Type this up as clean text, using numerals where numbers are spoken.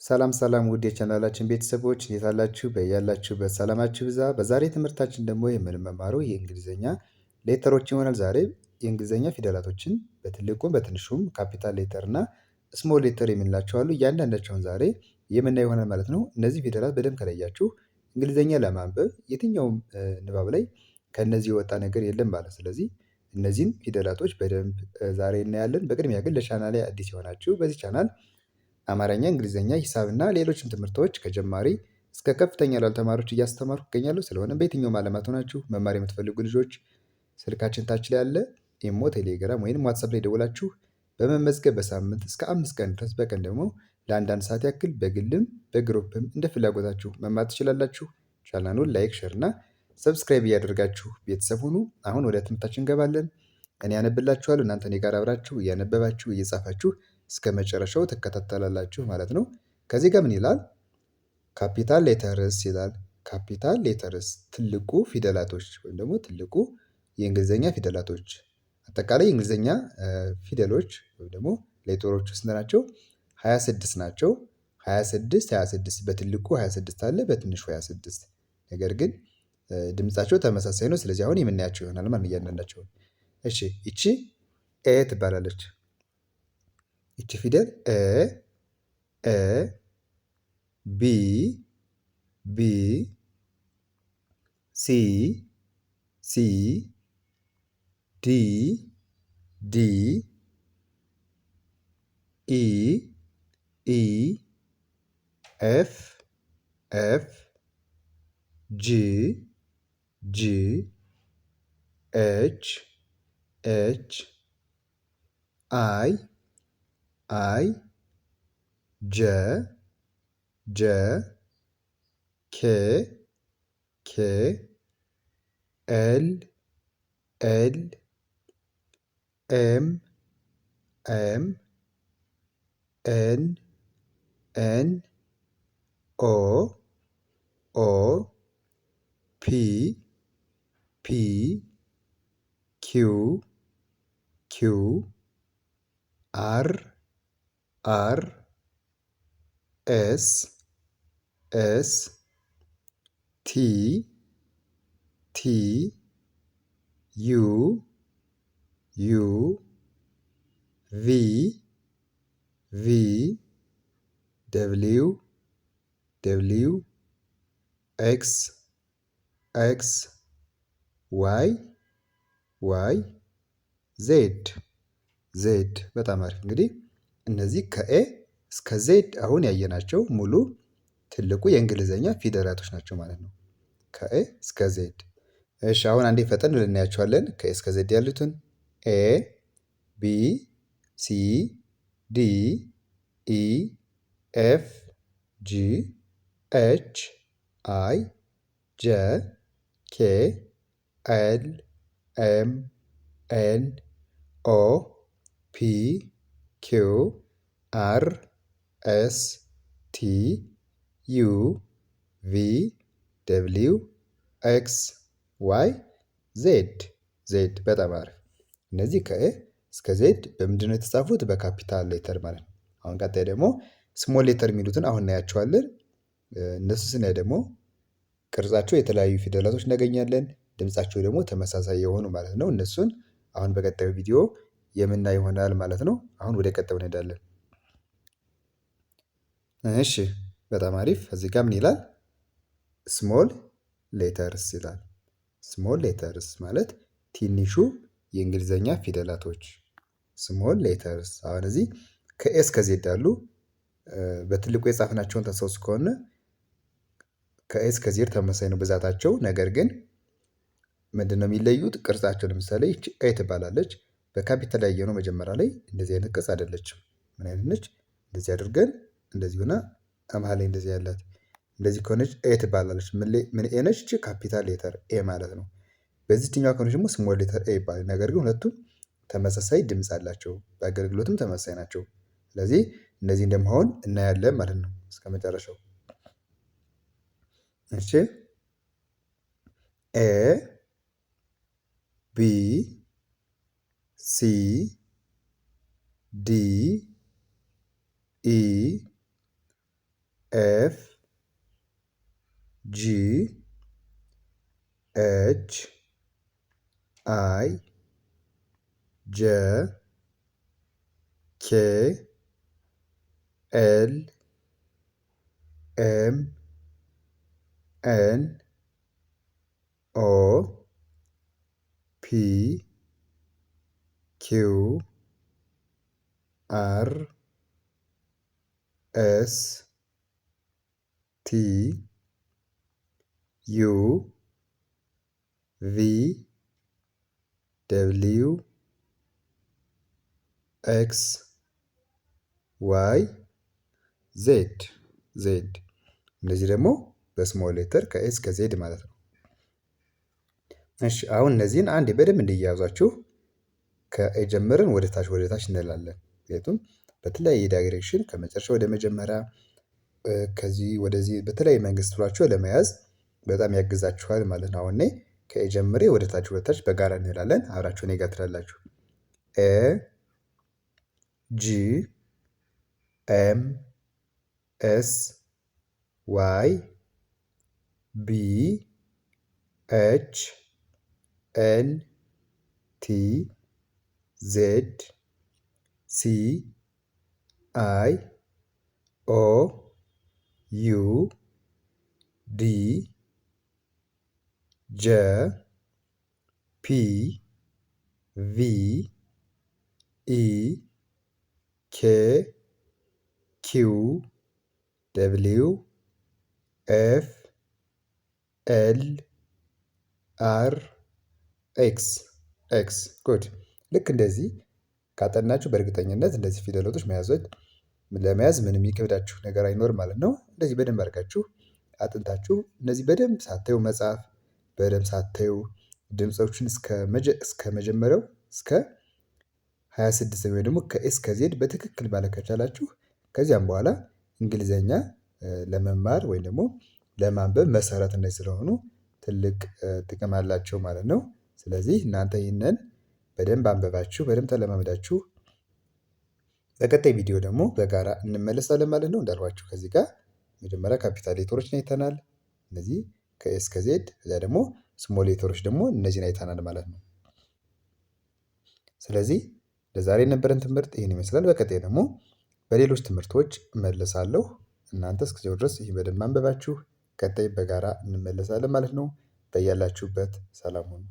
ሰላም ሰላም ውድ የቻናላችን ቤተሰቦች እንዴት አላችሁ? በያላችሁበት ሰላማችሁ ብዛ። በዛሬ ትምህርታችን ደግሞ የምንማረው የእንግሊዝኛ ሌተሮች ይሆናል። ዛሬ የእንግሊዝኛ ፊደላቶችን በትልቁም በትንሹም ካፒታል ሌተር እና ስሞል ሌተር የምንላቸው አሉ። እያንዳንዳቸውን ዛሬ የምናየው ይሆናል ማለት ነው። እነዚህ ፊደላት በደንብ ከለያችሁ እንግሊዝኛ ለማንበብ የትኛውም ንባብ ላይ ከእነዚህ የወጣ ነገር የለም ማለት። ስለዚህ እነዚህን ፊደላቶች በደንብ ዛሬ እናያለን። በቅድሚያ ግን ለቻናሌ አዲስ የሆናችሁ በዚህ ቻናል አማርኛ፣ እንግሊዝኛ፣ ሂሳብና ሌሎችም ትምህርቶች ከጀማሪ እስከ ከፍተኛ ላሉ ተማሪዎች እያስተማርኩ እገኛለሁ። ስለሆነም በየትኛውም ዓለማት ሆናችሁ መማር የምትፈልጉ ልጆች ስልካችን ታች ላይ ያለ ኢሞ፣ ቴሌግራም ወይም ዋትሳፕ ላይ ደውላችሁ በመመዝገብ በሳምንት እስከ 5 ቀን ድረስ በቀን ደግሞ ለአንዳንድ ሰዓት ያክል በግልም በግሩፕም እንደ ፍላጎታችሁ መማር ትችላላችሁ። ቻናሉን ላይክ፣ ሼር እና ሰብስክራይብ እያደረጋችሁ ቤተሰብ ሁኑ። አሁን ወደ ትምህርታችን እንገባለን። እኔ ያነብላችኋለሁ፣ እናንተ እኔ ጋር አብራችሁ እያነበባችሁ እየጻፋችሁ እስከ መጨረሻው ትከታተላላችሁ ማለት ነው። ከዚህ ጋር ምን ይላል? ካፒታል ሌተርስ ይላል። ካፒታል ሌተርስ ትልቁ ፊደላቶች ወይም ደግሞ ትልቁ የእንግሊዝኛ ፊደላቶች። አጠቃላይ የእንግሊዝኛ ፊደሎች ወይም ደግሞ ሌተሮች ስንት ናቸው? 26 ናቸው። 26 በትልቁ 26 አለ፣ በትንሹ 26። ነገር ግን ድምጻቸው ተመሳሳይ ነው። ስለዚህ አሁን የምናያቸው ይሆናል ማለት እያንዳንዳቸው። እሺ ይቺ ኤ ትባላለች። ይቺ ፊደል ኤ ቢ ቢ ሲ ሲ ዲ ዲ ኢ ኢ ኤፍ ኤፍ ጂ ጂ ኤች ኤች አይ አይ ጀ ጀ ኬ ኬ ኤል ኤል ኤም ኤም ኤን ኤን ኦ ኦ ፒ ፒ ኪው ኪው አር አር ኤስ ኤስ ቲ ቲ ዩ ዩ ቪ ቪ ደብሊው ደብሊው ኤክስ ኤክስ ዋይ ዋይ ዜድ ዜድ። በጣም አሪፍ። እንግዲህ እነዚህ ከኤ እስከ ዜድ አሁን ያየናቸው ሙሉ ትልቁ የእንግሊዝኛ ፊደላቶች ናቸው ማለት ነው። ከኤ እስከ ዜድ። እሺ አሁን አንዴ ፈጠን ልናያቸዋለን። ከኤ እስከ ዜድ ያሉትን ኤ ቢ ሲ ዲ ኢ ኤፍ ጂ ኤች አይ ጀ ኬ ኤል ኤም ኤን ኦ ፒ ኪው አር ኤስ ቲ ዩ ቪ ደብሊው ኤክስ ዋይ ዜድ ዜድ። በጣም አሪፍ። እነዚህ ከኤ እስከ ዜድ በምንድን ነው የተጻፉት? በካፒታል ሌተር ማለት ነው። አሁን ቀጣይ ደግሞ ስሞል ሌተር የሚሉትን አሁን እናያቸዋለን። እነሱ ስናይ ደግሞ ቅርጻቸው የተለያዩ ፊደላቶች እናገኛለን። ድምጻቸው ደግሞ ተመሳሳይ የሆኑ ማለት ነው። እነሱን አሁን በቀጣዩ ቪዲዮ የምናይ ይሆናል ማለት ነው። አሁን ወደ ቀጣዩ እንሄዳለን። እሺ በጣም አሪፍ። እዚህ ጋር ምን ይላል? ስሞል ሌተርስ ይላል። ስሞል ሌተርስ ማለት ትንሹ የእንግሊዝኛ ፊደላቶች ስሞል ሌተርስ። አሁን እዚህ ከኤ እስከ ዜድ አሉ። በትልቁ የጻፍናቸውን ታስታውሱ ከሆነ ከኤ እስከ ዜድ ተመሳሳይ ነው ብዛታቸው። ነገር ግን ምንድነው የሚለዩት? ቅርጻቸው። ለምሳሌ ይቺ ኤ ትባላለች። በካፒታል ያየነው መጀመሪያ ላይ እንደዚህ አይነት ቅርጽ አይደለችም። ምን አይነት ነች? እንደዚህ አድርገን እንደዚህ ሆና መሀል ላይ እንደዚህ ያላት እንደዚህ ከሆነች ኤ ትባላለች። ምን ኤ ነች? እቺ ካፒታል ሌተር ኤ ማለት ነው። በዚህኛው ከሆነች ደግሞ ስሞል ሌተር ኤ ይባላል። ነገር ግን ሁለቱም ተመሳሳይ ድምፅ አላቸው፣ በአገልግሎትም ተመሳሳይ ናቸው። ስለዚህ እነዚህ እንደመሆን እናያለን ማለት ነው እስከ መጨረሻው። እሺ ኤ ቢ ሲ ዲ ኢ ኤፍ ጂ ኤች አይ ጄ ኬ ኤል ኤም ኤን ኦ ፒ ኪው አር ኤስ ቲ ዩ ቪ ደብሊው ኤክስ ዋይ ዜድ ዜድ። እነዚህ ደግሞ በስሞል ሌተር ከኤስ ከዜድ ማለት ነው። እሺ አሁን እነዚህን አንዴ በደንብ እንዲያዟችሁ ከኤ ጀምረን ወደ ታች እንላለን። ምክንያቱም በተለያየ ዳይሬክሽን ከመጨረሻ ወደ መጀመሪያ ከዚህ ወደዚህ በተለያየ መንገድ ስትሏቸው ለመያዝ በጣም ያግዛችኋል ማለት ነው። አሁን እኔ ከኤ ጀምሬ ወደ ታች በጋራ እንላለን። አብራችሁ እኔ ጋር ትላላችሁ። ኤ ጂ ኤም ኤስ ዋይ ቢ ኤች ኤን ቲ ዜድ ሲ አይ ኦ ዩ ዲ ጄ ፒ ቪ ኢ ኬ ኪው ደብሊው ኤፍ ኤል አር ኤክስ ኤክስ። ጉድ። ልክ እንደዚህ ካጠናችሁ በእርግጠኝነት እንደዚህ ፊደላቶች ለመያዝ ምንም የሚከብዳችሁ ነገር አይኖርም ማለት ነው። እንደዚህ በደንብ አድርጋችሁ አጥንታችሁ እነዚህ በደንብ ሳታዩ መጻፍ በደንብ ሳታዩ ድምፆችን እስከ መጀመሪያው እስከ 26 ወይ ደግሞ ከኤስ ከዜድ በትክክል ማለት ከቻላችሁ ከዚያም በኋላ እንግሊዘኛ ለመማር ወይም ደግሞ ለማንበብ መሰረት እነዚህ ስለሆኑ ትልቅ ጥቅም አላቸው ማለት ነው። ስለዚህ እናንተ ይህንን በደንብ አንብባችሁ በደንብ ተለማምዳችሁ በቀጣይ ቪዲዮ ደግሞ በጋራ እንመለሳለን ማለት ነው። እንዳልኳችሁ ከዚህ ጋር መጀመሪያ ካፒታል ሌተሮችን አይተናል። እነዚህ ከኤስ ከዜድ ከዚያ ደግሞ ስሞል ሌተሮች ደግሞ እነዚህን አይተናል ማለት ነው። ስለዚህ ለዛሬ የነበረን ትምህርት ይህን ይመስላል። በቀጣይ ደግሞ በሌሎች ትምህርቶች እመለሳለሁ። እናንተ እስከዚያው ድረስ ይህ በደንብ አንብባችሁ ቀጣይ በጋራ እንመለሳለን ማለት ነው። በያላችሁበት ሰላም ሁኑ።